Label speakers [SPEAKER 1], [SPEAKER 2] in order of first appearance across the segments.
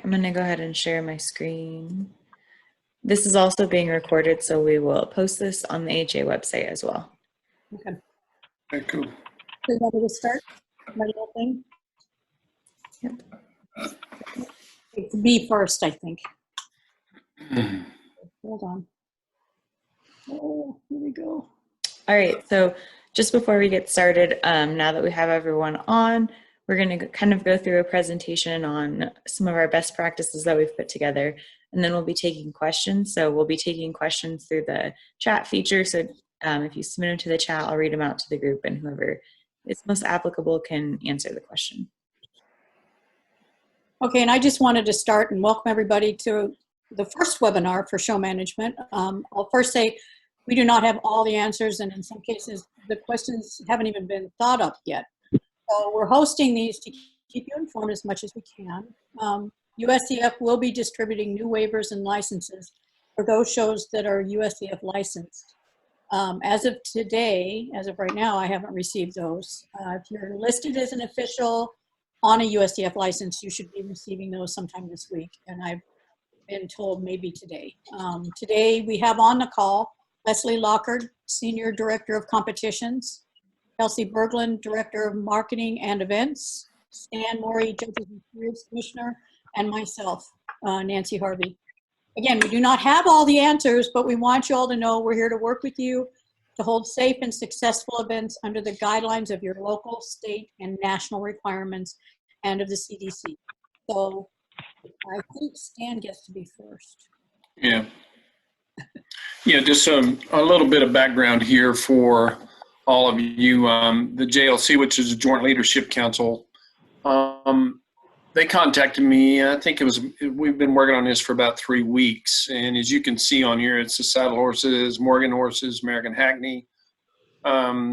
[SPEAKER 1] right, I'm gonna go ahead and share my screen. This is also being recorded, so we will post this on the AHA website as well.
[SPEAKER 2] Okay.
[SPEAKER 3] Okay, cool.
[SPEAKER 2] So you want me to start my little thing?
[SPEAKER 1] Yep.
[SPEAKER 2] It's B first, I think. Hold on. Oh, here we go.
[SPEAKER 1] All right, so just before we get started, now that we have everyone on, we're going to kind of go through a presentation on some of our best practices that we've put together, and then we'll be taking questions. So we'll be taking questions through the chat feature. So if you submit them to the chat, I'll read them out to the group, and whoever is most applicable can answer the question.
[SPEAKER 2] Okay, and I just wanted to start and welcome everybody to the first webinar for show management. I'll first say we do not have all the answers, and in some cases, the questions haven't even been thought up yet. So we're hosting these to keep you informed as much as we can. USCF will be distributing new waivers and licenses for those shows that are USCF licensed. As of today, as of right now, I haven't received those. If you're listed as an official on a USCF license, you should be receiving those sometime this week, and I've been told maybe today. Today we have on the call Leslie Lockard, Senior Director of Competitions, Kelsey Berglund, Director of Marketing and Events, Stan Morey, Judges and Juries Commissioner, and myself, Nancy Harvey. Again, we do not have all the answers, but we want you all to know we're here to work with you to hold safe and successful events under the guidelines of your local, state, and national requirements and of the CDC. So I think Stan gets to be first.
[SPEAKER 3] Yeah. Yeah, just a little bit of background here for all of you. The JLC, which is a Joint Leadership Council, they contacted me. I think we've been working on this for about 3 weeks. And as you can see on here, it's the Saddle Horses, Morgan Horses, American Hackney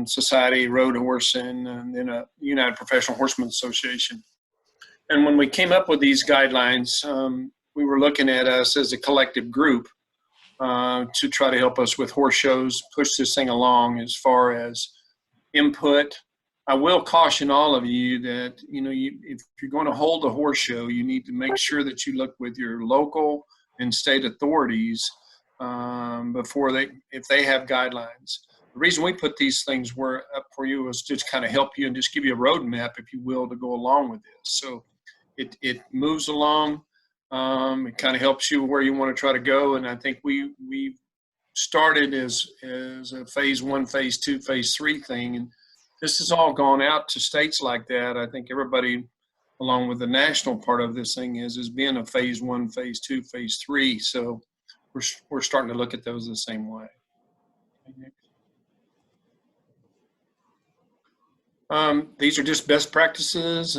[SPEAKER 3] Society, Road Horse, and then a United Professional Horsemen Association. And when we came up with these guidelines, we were looking at us as a collective group to try to help us with horse shows, push this thing along as far as input. I will caution all of you that, if you're going to hold a horse show, you need to make sure that you look with your local and state authorities if they have guidelines. The reason we put these things up for you was just kind of help you and just give you a roadmap, if you will, to go along with this. So it moves along. It kind of helps you where you want to try to go. And I think we started as a phase 1, phase 2, phase 3 thing. And this has all gone out to states like that. I think everybody, along with the national part of this thing, is being a phase 1, phase 2, phase 3. So we're starting to look at those the same way. These are just best practices.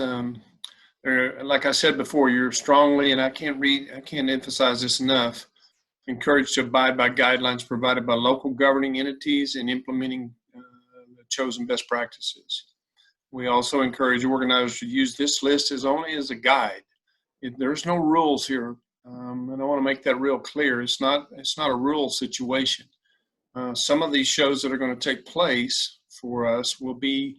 [SPEAKER 3] Like I said before, you're strongly, and I can't emphasize this enough, encouraged to abide by guidelines provided by local governing entities in implementing the chosen best practices. We also encourage organizers to use this list only as a guide. There's no rules here, and I want to make that real clear. It's not a rule situation. Some of these shows that are going to take place for us will be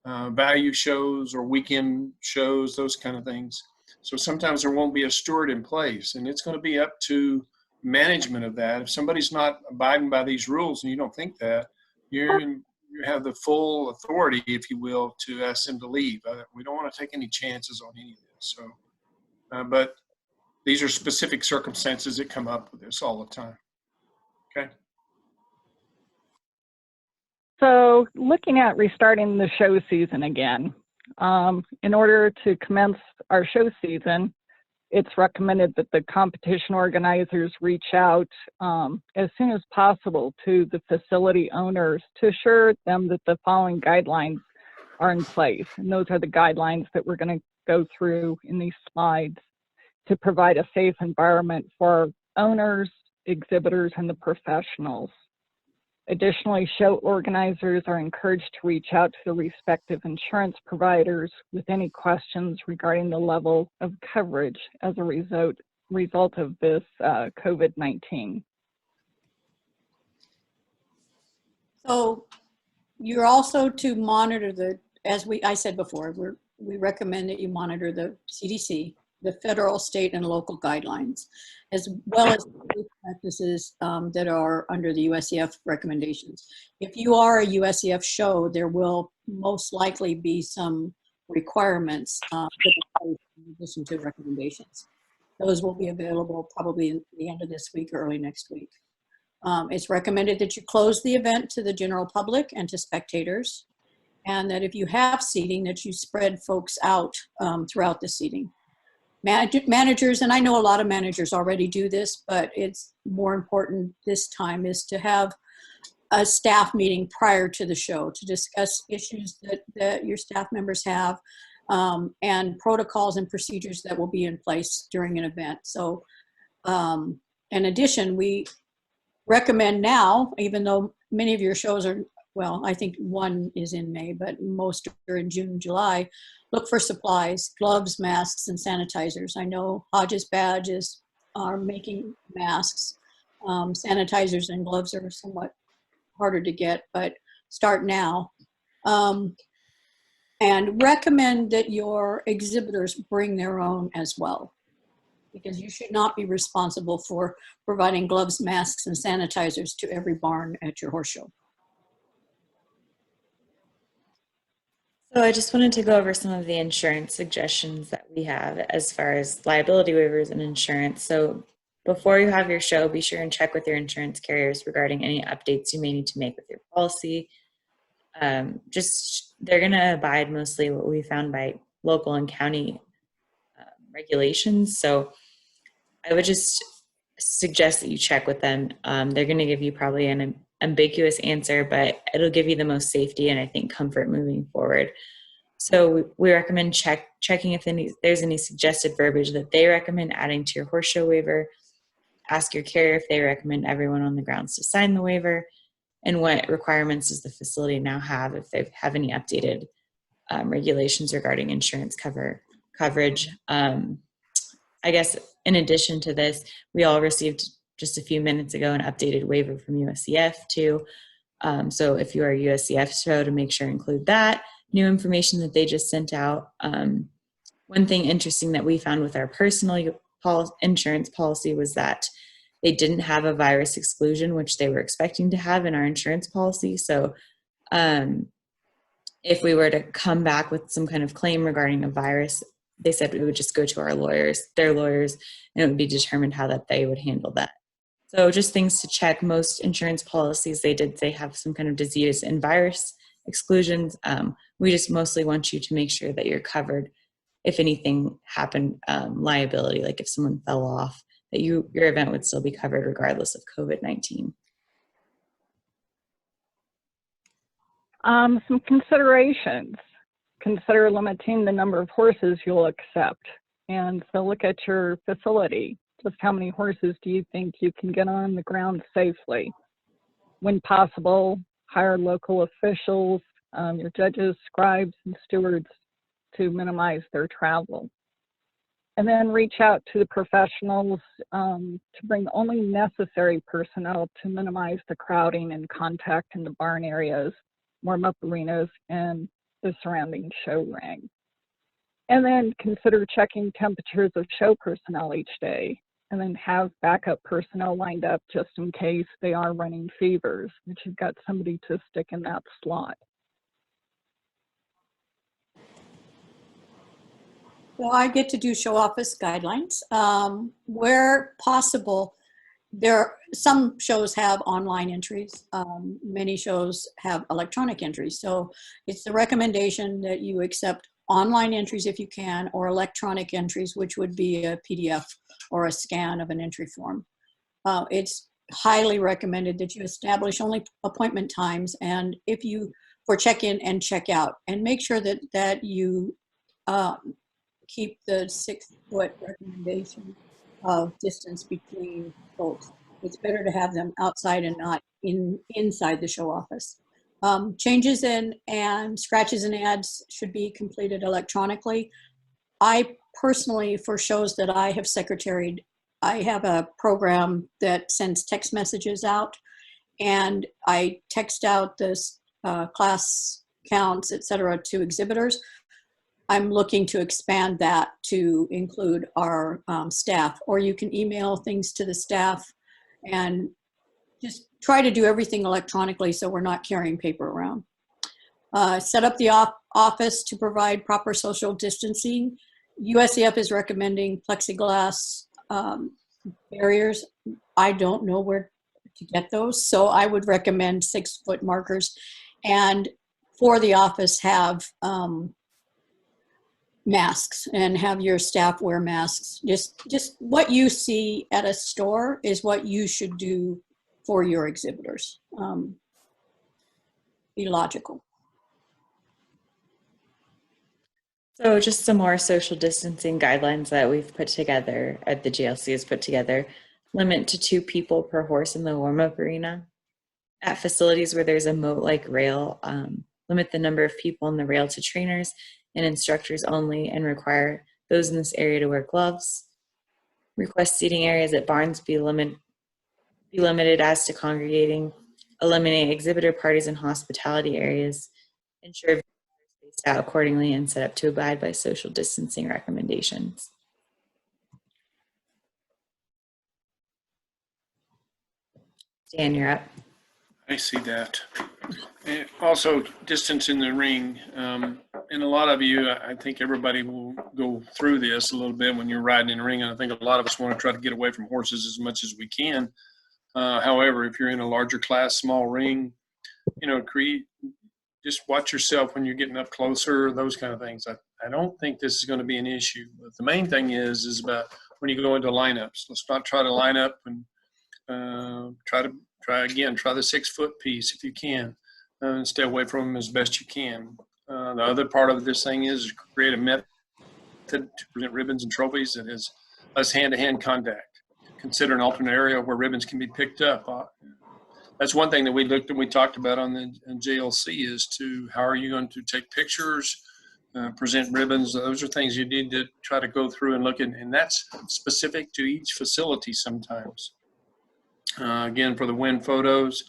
[SPEAKER 3] value shows or weekend shows, those kind of things. So sometimes there won't be a steward in place, and it's going to be up to management of that. If somebody's not abiding by these rules and you don't think that, you have the full authority, if you will, to ask them to leave. We don't want to take any chances on any of this. So, but these are specific circumstances that come up with this all the time. Okay.
[SPEAKER 4] So looking at restarting the show season again, in order to commence our show season, it's recommended that the competition organizers reach out as soon as possible to the facility owners to assure them that the following guidelines are in place. And those are the guidelines that we're going to go through in these slides to provide a safe environment for owners, exhibitors, and the professionals. Additionally, show organizers are encouraged to reach out to the respective insurance providers with any questions regarding the level of coverage as a result of this COVID-19.
[SPEAKER 2] So you're also to monitor I said before, we recommend that you monitor the CDC the federal, state, and local guidelines, as well as practices that are under the USEF recommendations. If you are a USEF show, there will most likely be some requirements in addition to recommendations. Those will be available probably in the end of this week or early next week. It's recommended that you close the event to the general public and to spectators, and that if you have seating, that you spread folks out throughout the seating. Managers, and I know a lot of managers already do this, but it's more important this time, is to have a staff meeting prior to the show to discuss issues that your staff members have, and protocols and procedures that will be in place during an event. So in addition, we recommend now, even though many of your shows are, well, I think one is in May, but most are in June, July, look for supplies, gloves, masks, and sanitizers. I know Hodges Badges are making masks. Sanitizers and gloves are somewhat harder to get, but start now. And recommend that your exhibitors bring their own as well, because you should not be responsible for providing gloves, masks, and sanitizers to every barn at your horse show.
[SPEAKER 1] So I just wanted to go over some of the insurance suggestions that we have as far as liability waivers and insurance. So before you have your show, be sure and check with your insurance carriers regarding any updates you may need to make with your policy. They're going to abide mostly what we found by local and county regulations. So I would just suggest that you check with them. They're going to give you probably an ambiguous answer, but it'll give you the most safety and I think comfort moving forward. So we recommend checking if there's any suggested verbiage that they recommend adding to your horse show waiver. Ask your carrier if they recommend everyone on the grounds to sign the waiver, and what requirements does the facility now have if they have any updated regulations regarding insurance coverage. I guess in addition to this, we all received just a few minutes ago an updated waiver from USEF too. So if you are a USEF show, to make sure include that new information that they just sent out. One thing interesting that we found with our personal insurance policy was that they didn't have a virus exclusion, which they were expecting to have in our insurance policy. So if we were to come back with some kind of claim regarding a virus, they said we would just go to their lawyers, and it would be determined how that they would handle that. So just things to check. Most insurance policies, they have some kind of disease and virus exclusions. We just mostly want you to make sure that you're covered if anything happened, liability, like if someone fell off, that your event would still be covered regardless of COVID-19.
[SPEAKER 4] Some considerations. Consider limiting the number of horses you'll accept. And so look at your facility. Just how many horses do you think you can get on the ground safely? When possible, hire local officials, your judges, scribes, and stewards to minimize their travel. And then reach out to the professionals to bring only necessary personnel to minimize the crowding and contact in the barn areas, warm-up arenas, and the surrounding show ring. And then consider checking temperatures of show personnel each day, and then have backup personnel lined up just in case they are running fevers, that you've got somebody to stick in that slot.
[SPEAKER 2] Well, I get to do show office guidelines. Where possible, some shows have online entries. Many shows have electronic entries. So it's the recommendation that you accept online entries if you can, or electronic entries, which would be a PDF or a scan of an entry form. It's highly recommended that you establish only appointment times, and for check-in and check-out, and make sure that you keep the 6-foot recommendation of distance between folks. It's better to have them outside and not inside the show office. Changes and scratches and ads should be completed electronically. I personally, for shows that I have secretaried, I have a program that sends text messages out, and I text out this class counts, etc., to exhibitors. I'm looking to expand that to include our staff, or you can email things to the staff and just try to do everything electronically so we're not carrying paper around. Set up the office to provide proper social distancing. USEF is recommending plexiglass barriers. I don't know where to get those, so I would recommend 6-foot markers. And for the office, have masks and have your staff wear masks. Just what you see at a store is what you should do for your exhibitors. Be logical.
[SPEAKER 1] So just some more social distancing guidelines that we've put together, the GLC has put together. Limit to 2 people per horse in the warm-up arena. At facilities where there's a moat-like rail, limit the number of people in the rail to trainers and instructors only, and require those in this area to wear gloves. Request seating areas at barns be limited as to congregating. Eliminate exhibitor parties and hospitality areas. Ensure spaced out accordingly and set up to abide by social distancing recommendations. Dan, you're up.
[SPEAKER 3] I see that. And also, distance in the ring. And a lot of you, I think everybody will go through this a little bit when you're riding in the ring. And I think a lot of us want to try to get away from horses as much as we can. However, if you're in a larger class, small ring, just watch yourself when you're getting up closer, those kind of things. I don't think this is going to be an issue. But the main thing is about when you go into lineups. Let's not try to line up and try the 6-foot piece if you can, and stay away from them as best you can. The other part of this thing is create a method to present ribbons and trophies that is less hand-to-hand contact. Consider an alternate area where ribbons can be picked up. That's one thing that we talked about on the JLC is to how are you going to take pictures, present ribbons. Those are things you need to try to go through and look at, and that's specific to each facility sometimes. Again, for the win photos,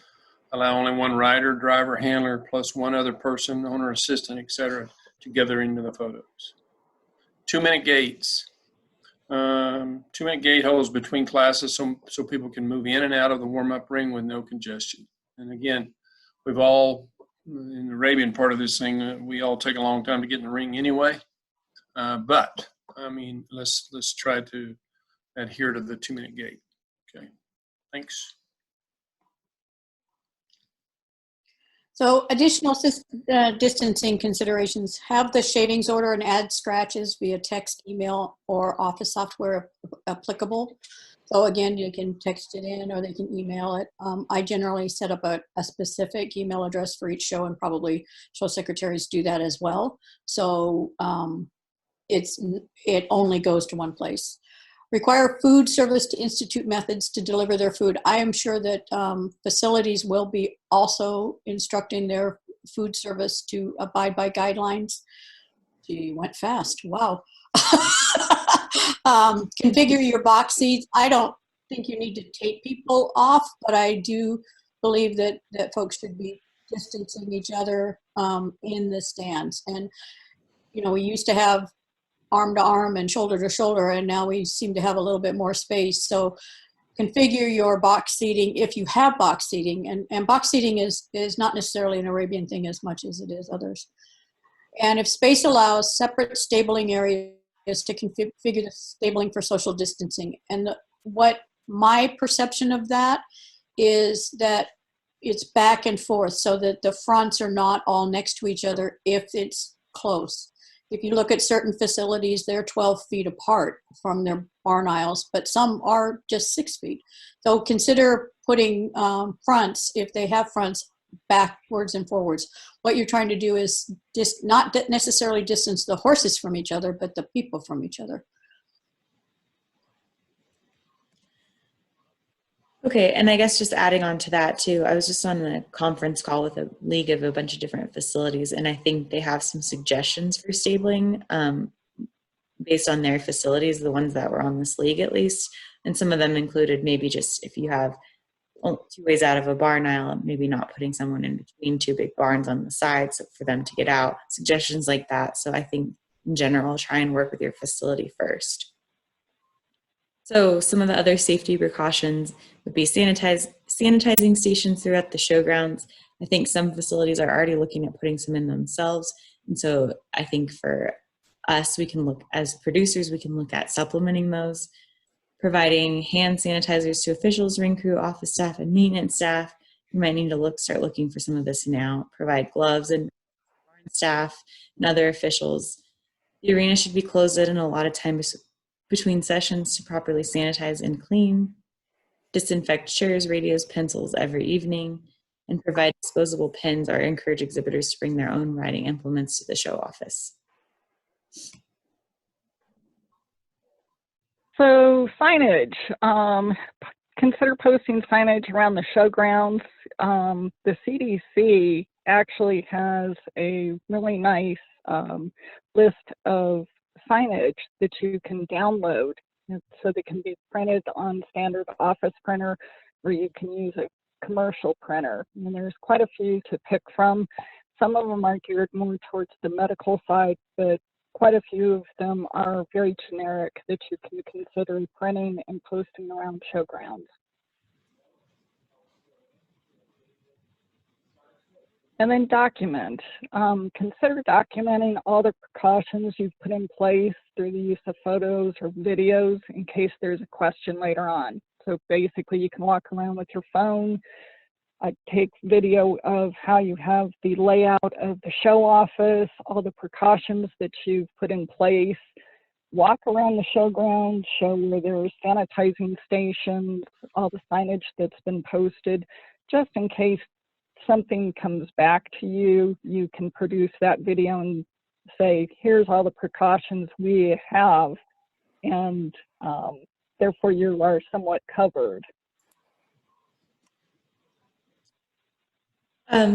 [SPEAKER 3] allow only one rider, driver, handler, plus one other person, owner, assistant, etc., to gather into the photos. 2-minute gates. 2-minute gate holes between classes so people can move in and out of the warm-up ring with no congestion. And again, we've all, in the Arabian part of this thing, we all take a long time to get in the ring anyway. But, I mean, let's try to adhere to the 2-minute gate. Okay. Thanks.
[SPEAKER 2] So additional distancing considerations, have the shavings order and add scratches via text, email, or office software applicable. So again, you can text it in or they can email it. I generally set up a specific email address for each show, and probably show secretaries do that as well. So it only goes to one place. Require food service to institute methods to deliver their food. I am sure that facilities will be also instructing their food service to abide by guidelines. Gee, went fast, wow. Configure your box seats. I don't think you need to take people off, but I do believe that folks should be distancing each other in the stands. And, we used to have arm to arm and shoulder to shoulder, and now we seem to have a little bit more space. So configure your box seating if you have box seating, and box seating is not necessarily an Arabian thing as much as it is others. And if space allows, separate stabling areas to configure the stabling for social distancing. And what my perception of that is that it's back and forth so that the fronts are not all next to each other if it's close. If you look at certain facilities, they're 12 feet apart from their barn aisles, but some are just 6 feet. So consider putting fronts, if they have fronts, backwards and forwards. What you're trying to do is just not necessarily distance the horses from each other, but the people from each other.
[SPEAKER 1] Okay, and I guess just adding on to that too, I was just on a conference call with a league of a bunch of different facilities, and I think they have some suggestions for stabling based on their facilities, the ones that were on this league at least. And some of them included maybe just if you have 2 ways out of a barn aisle, maybe not putting someone in between 2 big barns on the sides for them to get out, suggestions like that. So I think in general, try and work with your facility first. So some of the other safety precautions would be sanitizing stations throughout the showgrounds. I think some facilities are already looking at putting some in themselves. And so I think for us, we can look, as producers, we can look at supplementing those, providing hand sanitizers to officials, ring crew, office staff, and maintenance staff. You might need to start looking for some of this now. Provide gloves and staff and other officials. The arena should be closed in a lot of time between sessions to properly sanitize and clean. Disinfect chairs, radios, pencils every evening, and provide disposable pens or encourage exhibitors to bring their own writing implements to the show office.
[SPEAKER 4] So signage, consider posting signage around the showgrounds. The CDC actually has a really nice list of signage that you can download, so they can be printed on standard office printer, or you can use a commercial printer. And there's quite a few to pick from. Some of them are geared more towards the medical side, but quite a few of them are very generic that you can consider printing and posting around showgrounds. And then document. Consider documenting all the precautions you've put in place through the use of photos or videos in case there's a question later on. So basically you can walk around with your phone, take video of how you have the layout of the show office, all the precautions that you've put in place, walk around the showground, show where there are sanitizing stations, all the signage that's been posted, just in case something comes back to you, you can produce that video and say, here's all the precautions we have, and therefore you are somewhat covered.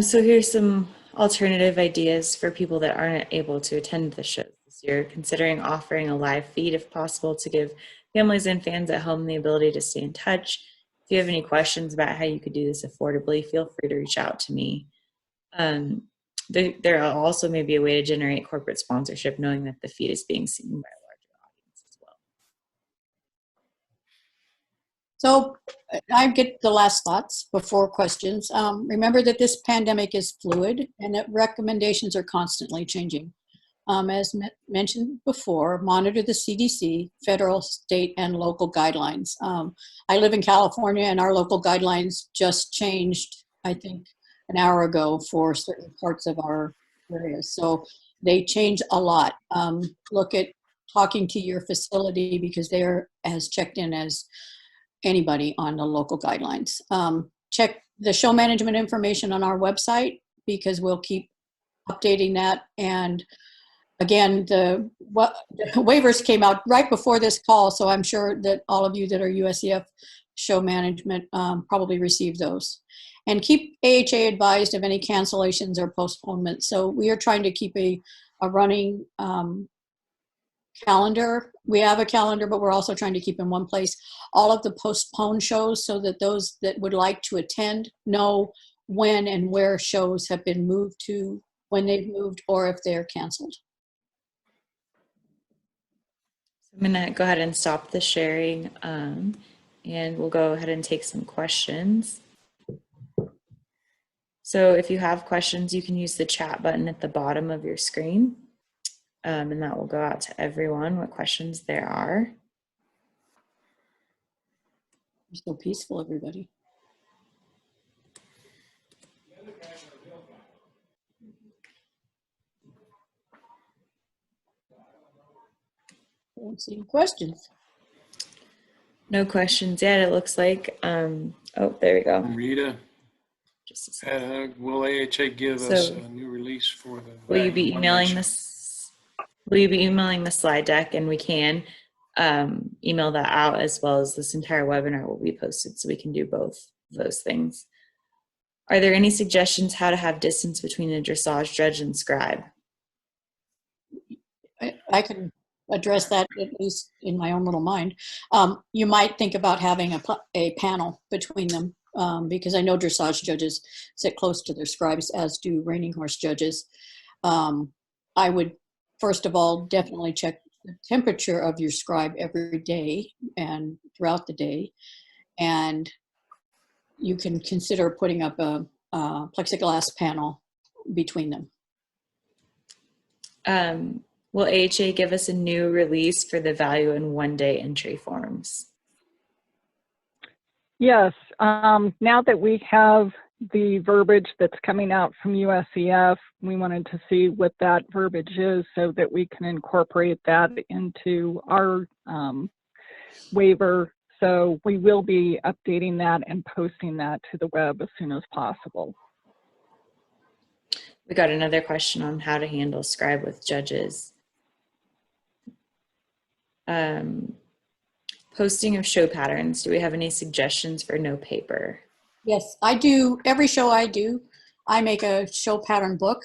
[SPEAKER 1] So here's some alternative ideas for people that aren't able to attend the shows this year, considering offering a live feed if possible to give families and fans at home the ability to stay in touch. If you have any questions about how you could do this affordably, feel free to reach out to me. There also may be a way to generate corporate sponsorship, knowing that the feed is being seen by a larger audience as well.
[SPEAKER 2] So I get the last thoughts before questions. Remember that this pandemic is fluid and that recommendations are constantly changing. As mentioned before, monitor the CDC, federal, state, and local guidelines. I live in California, and our local guidelines just changed, I think, an hour ago for certain parts of our areas. So they change a lot. Look at talking to your facility because they're as checked in as anybody on the local guidelines. Check the show management information on our website because we'll keep updating that. And again, the waivers came out right before this call, so I'm sure that all of you that are USEF show management probably received those. And keep AHA advised of any cancellations or postponements. So we are trying to keep a running calendar. We have a calendar, but we're also trying to keep in one place all of the postponed shows so that those that would like to attend know when and where shows have been moved to, when they've moved, or if they're canceled.
[SPEAKER 1] I'm going to go ahead and stop the sharing, and we'll go ahead and take some questions. So if you have questions, you can use the chat button at the bottom of your screen, and that will go out to everyone what questions there are.
[SPEAKER 2] You're so peaceful, everybody. I don't see any questions.
[SPEAKER 1] No questions yet, it looks like. Oh, there we go.
[SPEAKER 3] Rita,
[SPEAKER 1] Just a second.
[SPEAKER 3] will AHA give us a new release for the?
[SPEAKER 1] Will you be
[SPEAKER 3] One
[SPEAKER 1] emailing
[SPEAKER 3] Nation?
[SPEAKER 1] this? Will you be emailing the slide deck? And we can email that out, as well as this entire webinar will be posted, so we can do both of those things. Are there any suggestions how to have distance between a dressage judge and scribe?
[SPEAKER 2] I can address that, at least in my own little mind. You might think about having a panel between them, because I know dressage judges sit close to their scribes, as do reining horse judges. I would first of all, definitely check the temperature of your scribe every day and throughout the day. And you can consider putting up a plexiglass panel between them.
[SPEAKER 1] Will AHA give us a new release for the value in 1-day entry forms?
[SPEAKER 4] Yes, now that we have the verbiage that's coming out from USEF, we wanted to see what that verbiage is so that we can incorporate that into our waiver. So we will be updating that and posting that to the web as soon as possible.
[SPEAKER 1] We got another question on how to handle scribe with judges. Posting of show patterns. Do we have any suggestions for no paper?
[SPEAKER 2] Yes, I do. Every show I do, I make a show pattern book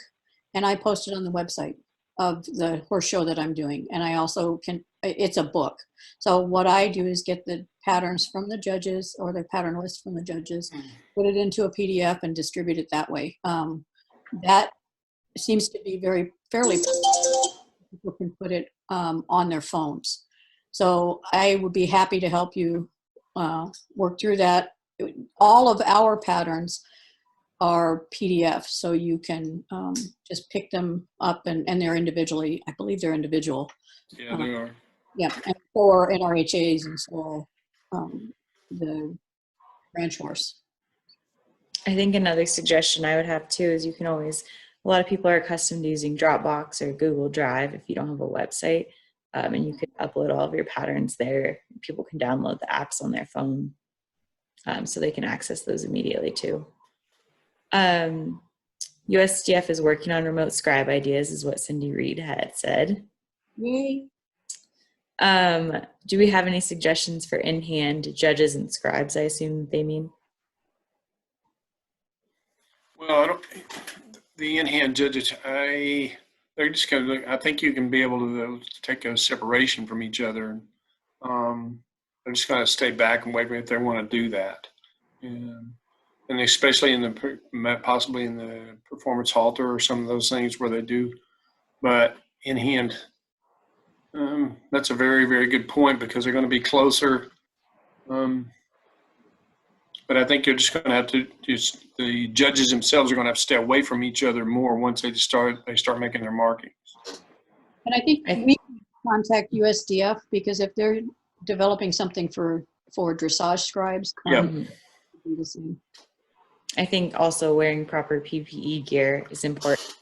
[SPEAKER 2] and I post it on the website of the horse show that I'm doing. And I also can, it's a book. So what I do is get the patterns from the judges or the pattern list from the judges, put it into a PDF and distribute it that way. That seems to be fairly, people can put it on their phones. So I would be happy to help you work through that. All of our patterns are PDF, so you can just pick them up and they're individually, I believe they're individual.
[SPEAKER 3] Yeah, they are.
[SPEAKER 2] Yeah, and for NRHAs and so the ranch horse.
[SPEAKER 1] I think another suggestion I would have too is you can always, a lot of people are accustomed to using Dropbox or Google Drive if you don't have a website, and you can upload all of your patterns there. People can download the apps on their phone, so they can access those immediately too. USDF is working on remote scribe ideas is what Cindy Reed had said.
[SPEAKER 2] Yay.
[SPEAKER 1] Do we have any suggestions for in-hand judges and scribes? I assume they mean.
[SPEAKER 3] Well, I don't, the in-hand judges, they're just kind of, I think you can be able to take a separation from each other. They're just going to stay back and wait if they want to do that. And especially in the, possibly in the performance halter or some of those things where they do, but in hand, that's a very, very good point because they're going to be closer. But I think you're just going to have to the judges themselves are going to have to stay away from each other more once they start making their markings.
[SPEAKER 2] And I think we can contact USDF because if they're developing something for dressage scribes,
[SPEAKER 3] Yeah.
[SPEAKER 2] do the same.
[SPEAKER 1] I think also wearing proper PPE gear is important.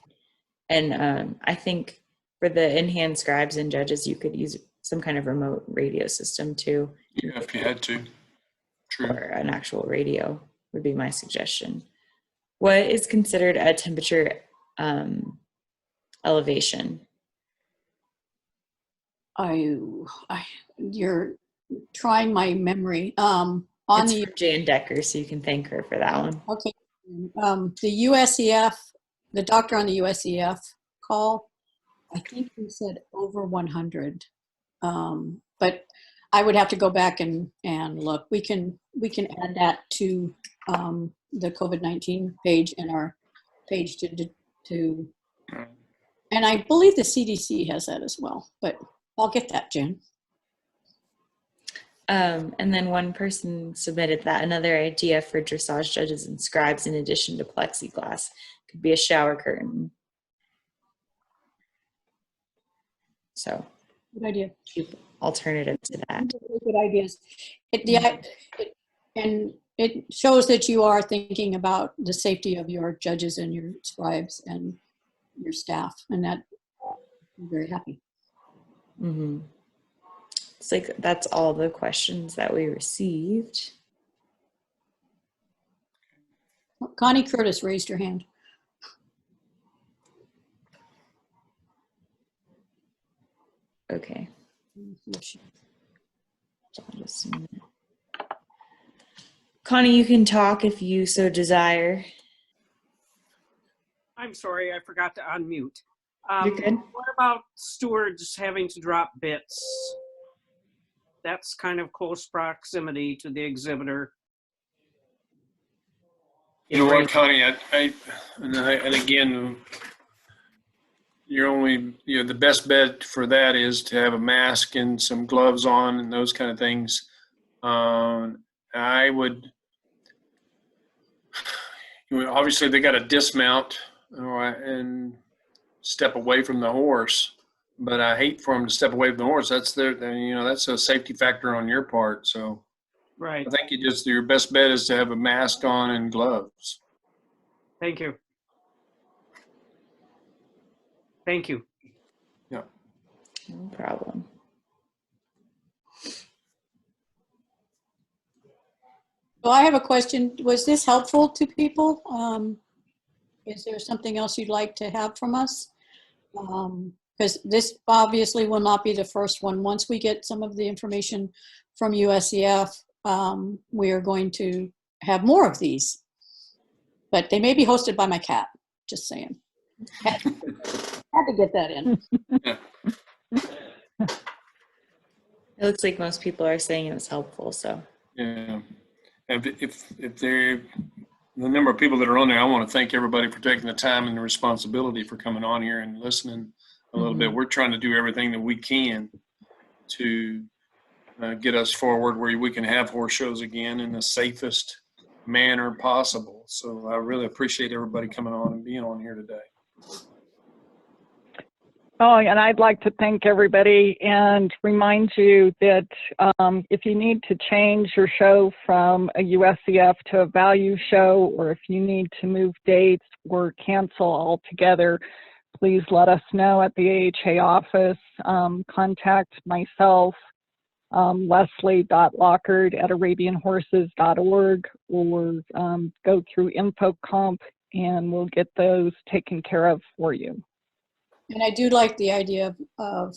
[SPEAKER 1] And I think for the in-hand scribes and judges, you could use some kind of remote radio system too.
[SPEAKER 3] Yeah, if you had to. True.
[SPEAKER 1] Or an actual radio would be my suggestion. What is considered a temperature elevation?
[SPEAKER 2] You're trying my memory.
[SPEAKER 1] It's from Jan Decker, so you can thank her for that one.
[SPEAKER 2] Okay. The USEF, the doctor on the USEF call, I think he said over 100. But I would have to go back and look. We can add that to the COVID-19 page in our page to and I believe the CDC has that as well, but I'll get that, Jen.
[SPEAKER 1] And then one person submitted that another idea for dressage judges and scribes in addition to plexiglass could be a shower curtain. So
[SPEAKER 2] Good idea.
[SPEAKER 1] Alternative to that.
[SPEAKER 2] Good ideas. And it shows that you are thinking about the safety of your judges and your scribes and your staff, and that I'm very happy.
[SPEAKER 1] Mm-hmm. It's like that's all the questions that we received.
[SPEAKER 2] Connie Curtis raised her hand.
[SPEAKER 1] Okay. Connie, you can talk if you so desire.
[SPEAKER 5] I'm sorry, I forgot to unmute.
[SPEAKER 1] You're good.
[SPEAKER 5] What about stewards having to drop bits? That's kind of close proximity to the exhibitor.
[SPEAKER 3] You know what, Connie? And again, you're only, the best bet for that is to have a mask and some gloves on and those kind of things. I would, obviously they got to dismount and step away from the horse, but I hate for them to step away from the horse. That's that's a safety factor on your part. So
[SPEAKER 5] Right.
[SPEAKER 3] I think your best bet is to have a mask on and gloves.
[SPEAKER 5] Thank you. Thank you.
[SPEAKER 3] Yeah.
[SPEAKER 1] No problem.
[SPEAKER 2] So I have a question. Was this helpful to people? Is there something else you'd like to have from us? Because this obviously will not be the first one. Once we get some of the information from USEF, we are going to have more of these. But they may be hosted by my cat, just saying. Had to get that in.
[SPEAKER 1] It looks like most people are saying it was helpful, so.
[SPEAKER 3] Yeah. If they're the number of people that are on there, I want to thank everybody for taking the time and the responsibility for coming on here and listening a little bit. We're trying to do everything that we can to get us forward where we can have horse shows again in the safest manner possible. So I really appreciate everybody coming on and being on here today.
[SPEAKER 4] Oh, and I'd like to thank everybody and remind you that if you need to change your show from a USEF to a value show, or if you need to move dates or cancel altogether, please let us know at the AHA office. Contact myself, leslie.lockard@arabianhorses.org, or go through InfoComp and we'll get those taken care of for you.
[SPEAKER 2] And I do like the idea of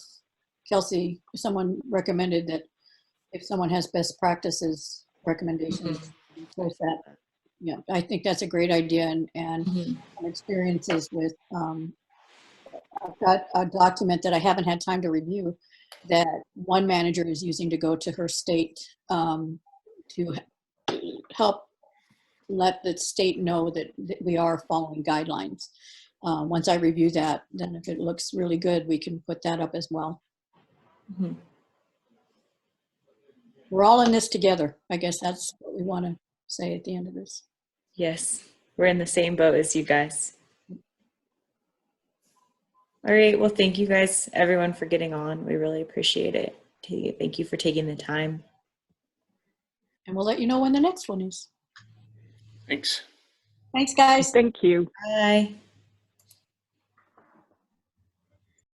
[SPEAKER 2] Kelsey, someone recommended that if someone has best practices recommendations, post that. Yeah, I think that's a great idea, and experiences with, I've got a document that I haven't had time to review that one manager is using to go to her state to help let the state know that we are following guidelines. Once I review that, then if it looks really good, we can put that up as well. We're all in this together. I guess that's what we want to say at the end of this.
[SPEAKER 1] Yes, we're in the same boat as you guys. All right, well, thank you guys, everyone, for getting on. We really appreciate it. Thank you for taking the time.
[SPEAKER 2] And we'll let you know when the next one is.
[SPEAKER 3] Thanks.
[SPEAKER 2] Thanks, guys.
[SPEAKER 4] Thank you.
[SPEAKER 1] Bye.